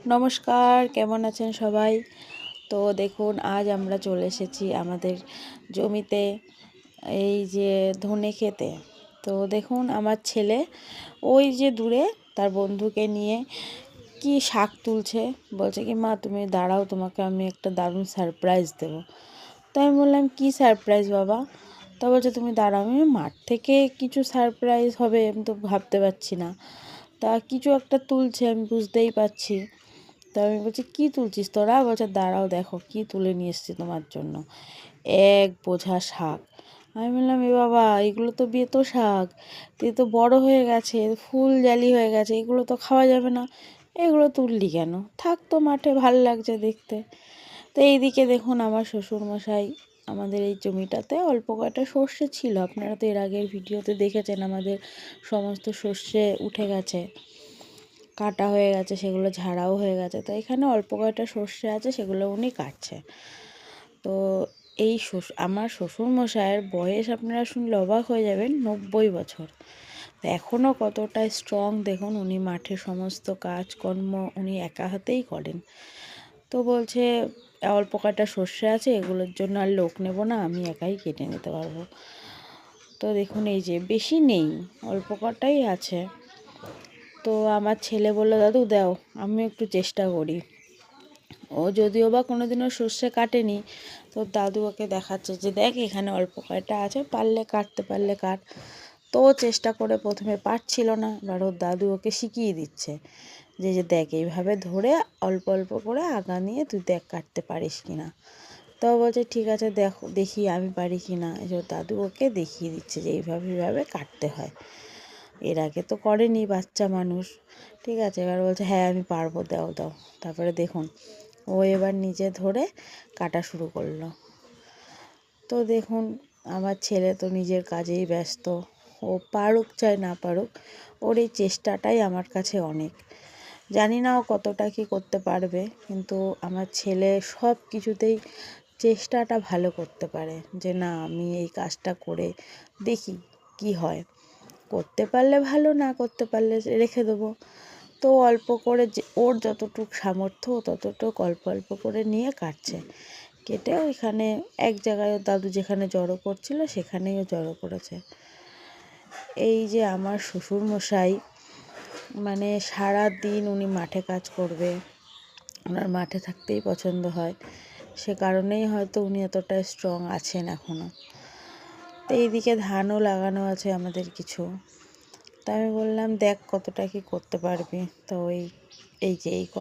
নমস্কার, কেমন আছেন সবাই? তো দেখুন, আজ আমরা চলে এসেছি আমাদের জমিতে, এই যে ধনে খেতে। তো দেখুন, আমার ছেলে ওই যে দূরে তার বন্ধুকে নিয়ে কি শাক তুলছে। বলছে কি, মা তুমি দাঁড়াও, তোমাকে আমি একটা দারুণ সারপ্রাইজ দেবো। তাই আমি বললাম, কি সারপ্রাইজ বাবা? তা বলছে, তুমি দাঁড়াও, আমি মাঠ থেকে কিছু সারপ্রাইজ হবে আমি তো ভাবতে পারছি না। তা কিছু একটা তুলছে, আমি বুঝতেই পারছি। তা আমি বলছি, কী তুলছিস তোরা? বলছে, দাঁড়াও দেখো কী তুলে নিয়ে এসেছি তোমার জন্য। এক বোঝা শাক। আমি বললাম, এ বাবা, এগুলো তো বেতো শাক, তো তো বড় হয়ে গেছে, ফুল জালি হয়ে গেছে, এগুলো তো খাওয়া যাবে না, এগুলো তুললি কেন? থাকতো মাঠে, ভাল লাগছে দেখতে। তো এইদিকে দেখুন, আমার শ্বশুরমশাই আমাদের এই জমিটাতে অল্প কয়টা সর্ষে ছিল। আপনারা তো এর আগের ভিডিওতে দেখেছেন, আমাদের সমস্ত সর্ষে উঠে গেছে, কাটা হয়ে গেছে, সেগুলো ঝাড়াও হয়ে গেছে। তো এখানে অল্প কয়টা সর্ষে আছে, সেগুলো উনি কাটছে। তো এই আমার শ্বশুরমশাইয়ের বয়স আপনারা শুনলে অবাক হয়ে যাবেন, 90 বছর। তো এখনও কতটা স্ট্রং দেখুন। উনি মাঠে সমস্ত কাজকর্ম উনি একা হাতেই করেন। তো বলছে, অল্প কয়টা সর্ষে আছে, এগুলোর জন্য আর লোক নেব না, আমি একাই কেটে নিতে পারবো। তো দেখুন, এই যে বেশি নেই, অল্প কটাই আছে। তো আমার ছেলে বললো, দাদু দাও, আমি একটু চেষ্টা করি। ও যদিও বা কোনোদিনও সর্ষে কাটেনি, তো দাদু ওকে দেখাচ্ছে যে, দেখ এখানে অল্প কয়টা আছে, পারলে কাটতে পারলে কাট। তো ও চেষ্টা করে প্রথমে পারছিল না, এবার ওর দাদু ওকে শিখিয়ে দিচ্ছে যে দেখ এইভাবে ধরে অল্প অল্প করে আগা নিয়ে তুই দেখ কাটতে পারিস কি না। তো বলছে, ঠিক আছে, দেখি আমি পারি কি না। এই দাদু ওকে দেখিয়ে দিচ্ছে যে এইভাবে কাটতে হয়। এর আগে তো করেনি, বাচ্চা মানুষ। ঠিক আছে, এবার বলছে, হ্যাঁ আমি পারবো, দাও দাও। তারপরে দেখুন, ও এবার নিজে ধরে কাটা শুরু করলো। তো দেখুন, আমার ছেলে তো নিজের কাজেই ব্যস্ত। ও পারুক চাই না পারুক, ওর এই চেষ্টাটাই আমার কাছে অনেক। জানি না ও কতটা কী করতে পারবে, কিন্তু আমার ছেলে সব কিছুতেই চেষ্টাটা ভালো করতে পারে, যে না আমি এই কাজটা করে দেখি কি হয়। করতে পারলে ভালো, না করতে পারলে রেখে দেবো। তো অল্প করে, যে ওর যতটুকু সামর্থ্য ততটুকু অল্প অল্প করে নিয়ে কাটছে। কেটে ওইখানে এক জায়গায় দাদু যেখানে জড়ো করছিল সেখানেই ও জড়ো করেছে। এই যে আমার শ্বশুরমশাই, মানে সারা দিন উনি মাঠে কাজ করবে, ওনার মাঠে থাকতেই পছন্দ হয়, সে কারণেই হয়তো উনি এতটা স্ট্রং আছেন এখনও। তো এইদিকে ধানও লাগানো আছে আমাদের কিছু। তা আমি বললাম, দেখ কতটা কি করতে পারবি। তো এই যে